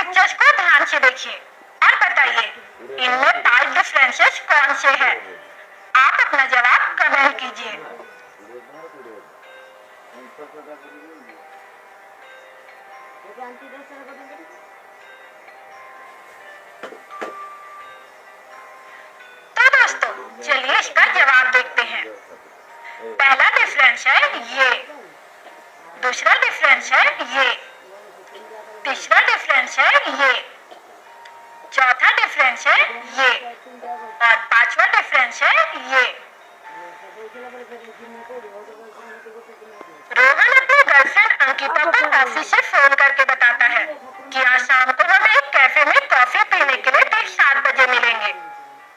Pictures को ध्यान से देखिए और बताइए इनमें 5 डिफरेंसेस कौन से हैं। आप अपना जवाब कमेंट कीजिए। तो दोस्तों चलिए इसका जवाब देखते हैं। पहला डिफरेंस है ये, दूसरा डिफरेंस है ये, तीसरा डिफरेंस है ये, चौथा डिफरेंस है ये और पांचवा डिफरेंस है ये। रोहन अपनी गर्लफ्रेंड अंकिता को ऑफिस से फोन करके बताता है कि आज शाम को हम एक कैफे में कॉफी पीने के लिए ठीक 7 बजे मिलेंगे,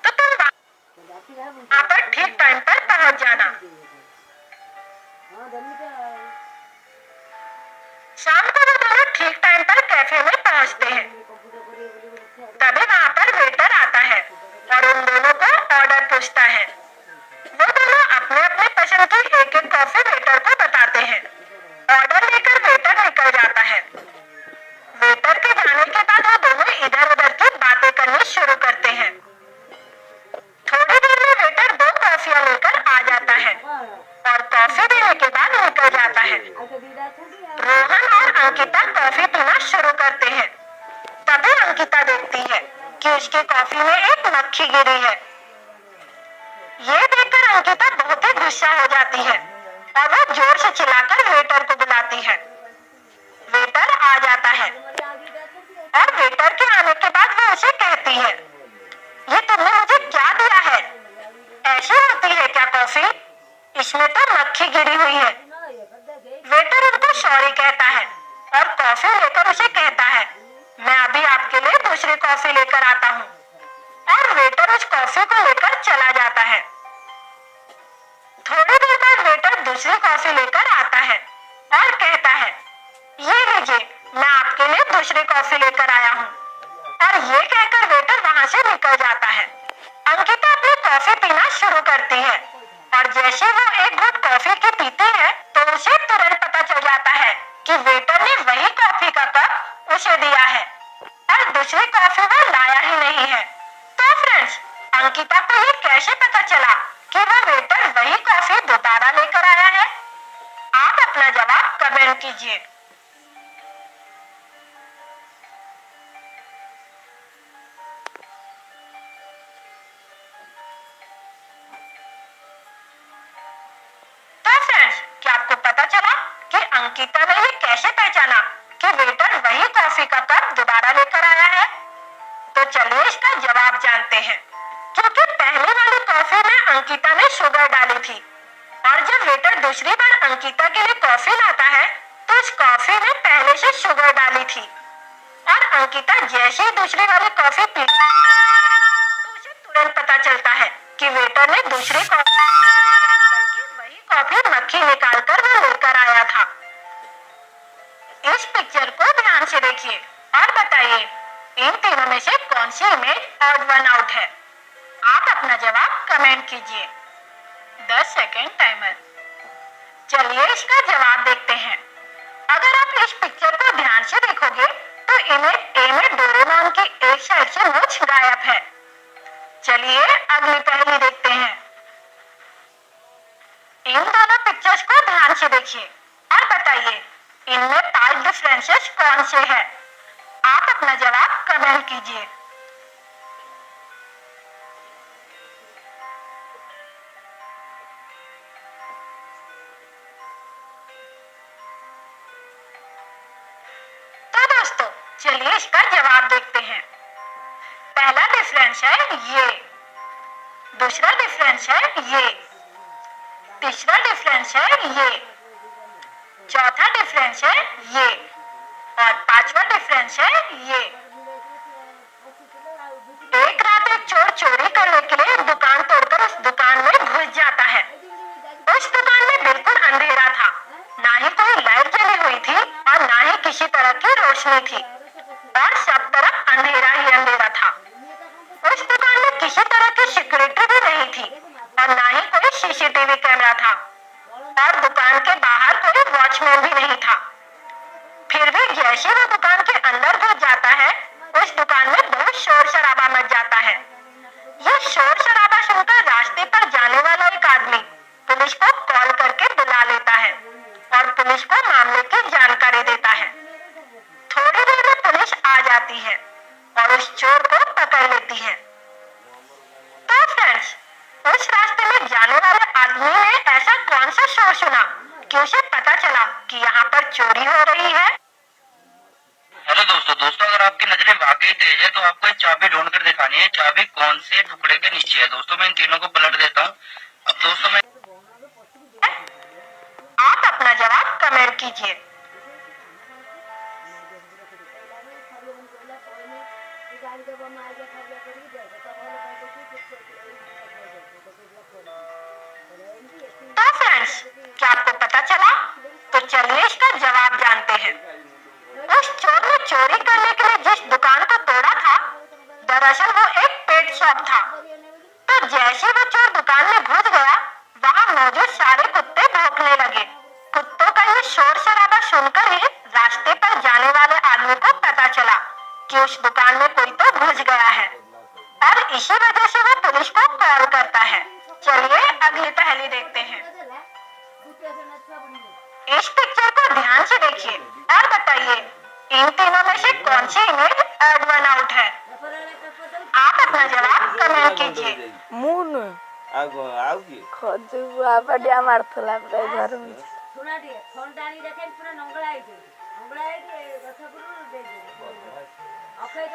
तो तुम वहाँ पर ठीक टाइम पर पहुँच जाना। शाम को वो दोनों ठीक टाइम पर कैफे में पहुँचते हैं। तभी वहाँ पर वेटर आता है और उन दोनों को ऑर्डर पूछता है। वो दोनों अपने अपने पसंद की एक एक कॉफी वेटर को बताते हैं। ऑर्डर लेकर वेटर निकल जाता है। वेटर के जाने के बाद वो दोनों इधर उधर की बातें करनी शुरू करते हैं। थोड़ी देर में वेटर 2 कॉफियां लेकर आ जाता है और कॉफी देने के बाद निकल जाता है। रोहन और अंकिता कॉफी पीना शुरू करते हैं। तभी अंकिता देखती है कि उसके कॉफी में एक मक्खी गिरी है। ये देखकर अंकिता बहुत ही गुस्सा हो जाती है और वो जोर से चिल्लाकर वेटर को बुलाती है। वेटर आ जाता है और वेटर के आने के बाद वो उसे कहती है, ये तुमने मुझे क्या दिया है? ऐसी होती है क्या कॉफी? इसमें तो मक्खी गिरी हुई है। वेटर उनको सॉरी कहता है और कॉफी लेकर उसे कहता है, मैं अभी आपके लिए दूसरी कॉफी लेकर आता हूँ। और वेटर उस कॉफी को लेकर चला जाता है। थोड़ी देर बाद वेटर दूसरी कॉफी लेकर आता है और कहता है, ये लीजिए, मैं आपके लिए दूसरी कॉफी लेकर आया हूँ। और ये कहकर वेटर वहाँ से निकल जाता है। अंकिता अपनी कॉफी पीना शुरू करती है और जैसे वो एक घूंट कॉफी की पीती है तो उसे तुरंत पता चल जाता है कि वेटर ने वही कॉफी का कप उसे दिया है और दूसरी कॉफी वो लाया ही नहीं है। तो फ्रेंड्स, अंकिता को ये कैसे पता चला कि वो वेटर वही कॉफी दोबारा लेकर आया है? आप अपना जवाब कमेंट कीजिए। तो फ्रेंड्स, क्या आपको पता चला कि अंकिता ने ये कैसे पहचाना कि वेटर वही कॉफी का कप दोबारा लेकर आया है? तो चलिए इसका जवाब जानते हैं। क्योंकि पहली वाली कॉफी में अंकिता ने शुगर डाली थी और जब वेटर दूसरी बार अंकिता के लिए कॉफी लाता है तो उस कॉफी में पहले से शुगर डाली थी और अंकिता जैसे ही दूसरी वाली कॉफी पी तो उसे तुरंत पता चलता है कि वेटर ने दूसरी कॉफी बल्कि वही कॉफी मक्खी निकालकर वो लेकर आया था। इस पिक्चर को ध्यान से देखिए और बताइए इन तीनों में से कौन सी इमेज ऑड वन आउट है। आप अपना जवाब कमेंट कीजिए। 10 सेकेंड टाइमर। चलिए इसका जवाब देखते हैं। अगर आप इस पिक्चर को ध्यान से देखोगे तो इमेज ए में डोरेमोन की एक साइड से मूंछ गायब है। चलिए अगली पहेली देखते हैं। इन दोनों पिक्चर्स को ध्यान से देखिए और बताइए इनमें 5 डिफरेंसेस कौन से हैं। आप अपना जवाब कमेंट कीजिए। तो दोस्तों चलिए इसका जवाब देखते हैं। पहला डिफरेंस है ये, दूसरा डिफरेंस है ये, तीसरा डिफरेंस है ये, चौथा डिफरेंस है ये और पांचवा डिफरेंस है ये। एक रात एक चोर चोरी करने के लिए दुकान तोड़कर उस दुकान में घुस जाता है। उस दुकान में बिल्कुल अंधेरा था, ना ही कोई लाइट जली हुई थी और ना ही किसी तरह की रोशनी थी और सब तरफ अंधेरा ही अंधेरा था। उस दुकान में किसी तरह की सिक्योरिटी भी नहीं थी और ना ही कोई सीसीटीवी कैमरा था और दुकान के बाहर कोई वॉचमैन भी नहीं था। फिर भी जैसे वो दुकान के अंदर घुस जाता है, उस दुकान में बहुत शोर शराबा मच जाता है। यह शोर शराबा सुनकर रास्ते पर जाने वाला एक आदमी पुलिस को कॉल करके बुला लेता है और पुलिस को मामले की जानकारी देता है। थोड़ी देर में पुलिस आ जाती है और उस चोर को पकड़ लेती है। तो फ्रेंड्स, उस रास्ते में जाने वाले आदमी ने ऐसा कौन सा शोर सुना कि उसे पता चला कि यहाँ पर चोरी हो रही है? हेलो दोस्तों, अगर आपकी नजरें वाकई तेज है तो आपको एक चाबी ढूंढ कर दिखानी है। चाबी कौन से टुकड़े के नीचे है? दोस्तों, मैं इन तीनों को पलट देता हूँ। अब दोस्तों, मैं आप अपना जवाब कमेंट कीजिए। तो फ्रेंड्स, क्या आपको पता चला? तो चलिए इसका जवाब जानते हैं। उस चोर ने चोरी करने के लिए जिस दुकान को तोड़ा था, दरअसल वो एक पेट शॉप था। तो जैसे वो चोर दुकान में घुस गया, वहाँ मौजूद सारे कुत्ते भौंकने लगे। कुत्तों का ये शोर शराबा सुनकर ही रास्ते पर जाने वाले आदमी को पता चला कि उस दुकान में कोई तो घुस गया है और इसी वजह से वो पुलिस को कॉल करता है। चलिए अगली पहेली देखते हैं। इस पिक्चर को ध्यान से देखिए और बताइए इन तीनों में से कौन सी इमेज ऑड वन आउट है? आप अपना जवाब कमेंट कीजिए। मून ଆଉ କିଏ ଖଜୁଆ ପାଟିଆ ମାରୁଥିଲା ପ୍ରାୟ ଘର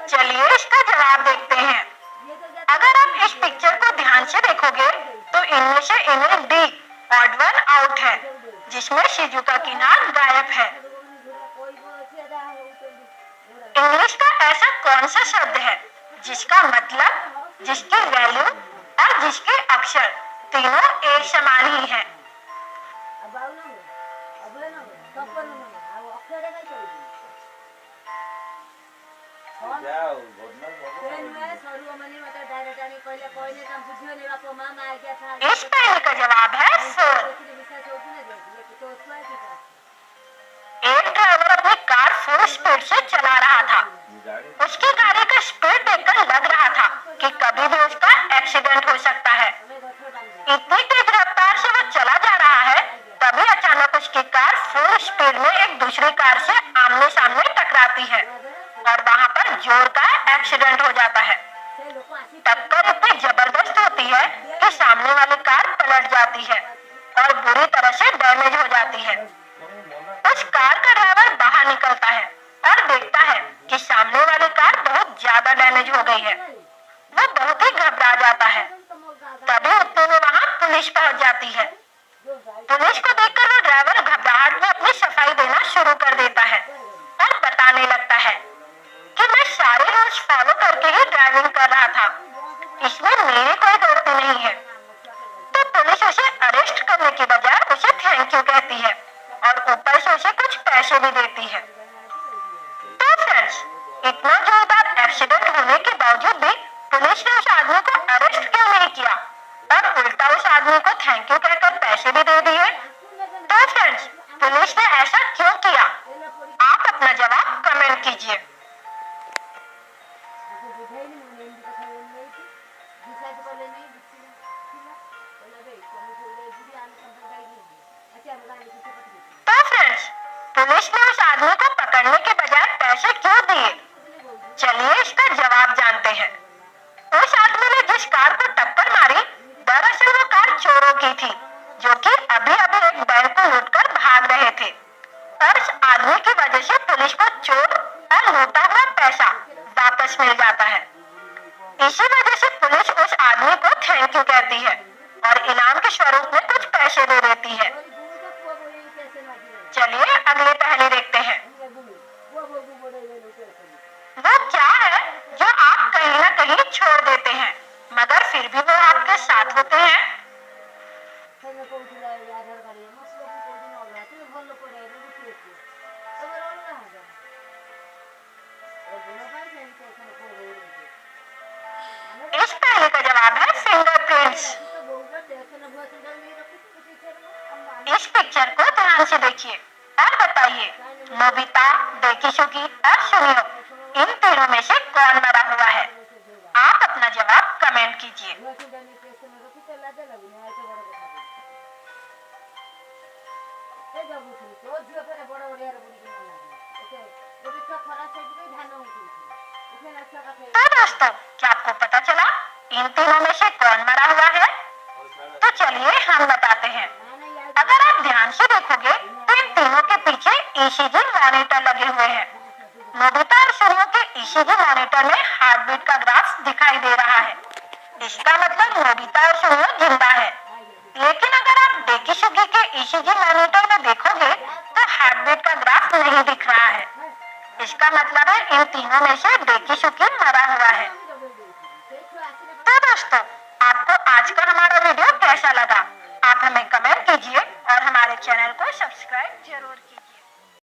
चलिए इसका जवाब देखते हैं। अगर आप इस पिक्चर को ध्यान से देखोगे तो इनमें से image D odd one out है, जिसमें शिजुका की नाक गायब है। इंग्लिश का ऐसा कौन सा शब्द है जिसका मतलब, जिसकी वैल्यू और जिसके अक्षर तीनों एक समान ही हैं? ଯାଉ इस पहले का जवाब है फोर। एक ड्राइवर अपनी कार फुल स्पीड से चला रहा था। उसकी गाड़ी का स्पीड देखकर लग रहा था कि कभी भी उसका एक्सीडेंट हो सकता है। इतनी तेज रफ्तार से वो चला जा रहा है, तभी अचानक उसकी कार फुल स्पीड में एक दूसरी कार से आमने सामने टकराती है और वहाँ पर जोर का एक्सीडेंट हो जाता है। टक्कर इतनी जबरदस्त होती है कि सामने वाली कार पलट जाती है और बुरी तरह से डैमेज हो जाती है। उस कार का ड्राइवर बाहर निकलता है और देखता है कि सामने वाली कार बहुत ज्यादा डैमेज हो गई है। वो बहुत ही घबरा जाता है। तभी उतने में वहाँ पुलिस पहुँच जाती है। पुलिस को देखकर वो ड्राइवर घबराहट में अपनी सफाई देना शुरू कर देता है और बताने लगता है कि मैं सारे रूल्स फॉलो करके ही ड्राइविंग कर रहा था, इसमें मेरी कोई गलती नहीं है। तो पुलिस उसे अरेस्ट करने की बजाय उसे थैंक यू कहती है और ऊपर से उसे कुछ पैसे भी देती है। तो फ्रेंड्स, इतना जोरदार एक्सीडेंट होने के बावजूद भी पुलिस ने उस आदमी को अरेस्ट क्यों नहीं किया और उल्टा उस आदमी को थैंक यू कहकर पैसे भी दे दिए? तो फ्रेंड्स, पुलिस ने ऐसा क्यों किया? आप अपना जवाब कमेंट कीजिए। तो फ्रेंड्स, पुलिस ने उस आदमी को पकड़ने के बजाय पैसे क्यों दिए? चलिए इसका जवाब जानते हैं। उस आदमी ने जिस कार को टक्कर मारी, दरअसल वो कार चोरों की थी, जो कि अभी अभी एक बैंक को लूटकर भाग रहे थे। और इस आदमी की वजह से पुलिस को चोर और लूटा हुआ पैसा वापस मिल जाता है। इसी वजह से पुलिस उस आदमी को थैंक यू कहती है और इनाम के स्वरूप में कुछ पैसे दे देती है। चलिए अगली पहेली देखते हैं। वो क्या है जो आप कहीं ना कहीं छोड़ देते हैं मगर फिर भी वो आपके साथ होते हैं? इस पहेली का जवाब है फिंगरप्रिंट्स। इस पिक्चर को ध्यान से देखिए और बताइए नोबिता, डेकिसुगी और सुनियो, इन तीनों में से कौन मरा हुआ है? आप अपना जवाब कमेंट कीजिए। तो दोस्तों, क्या आपको पता चला इन तीनों में से कौन मरा हुआ है? तो चलिए हम बताते हैं। अगर आप ध्यान से देखोगे तो इन तीनों के पीछे ईसीजी मॉनिटर लगे हुए हैं। नोबिता और सुनियो के ईसीजी मॉनिटर में हार्ट बीट का ग्राफ दिखाई दे रहा है। इसका मतलब नोबिता और सुनियो जिंदा है। लेकिन अगर आप डेकिसुगी के ईसीजी मॉनिटर में देखोगे तो हार्ट बीट का ग्राफ नहीं दिख रहा है। इसका मतलब है इन तीनों में से डेकिसुगी मरा हुआ है। तो दोस्तों, आपको आज का हमारा वीडियो कैसा लगा? आप हमें कमेंट कीजिए और हमारे चैनल को सब्सक्राइब जरूर कीजिए।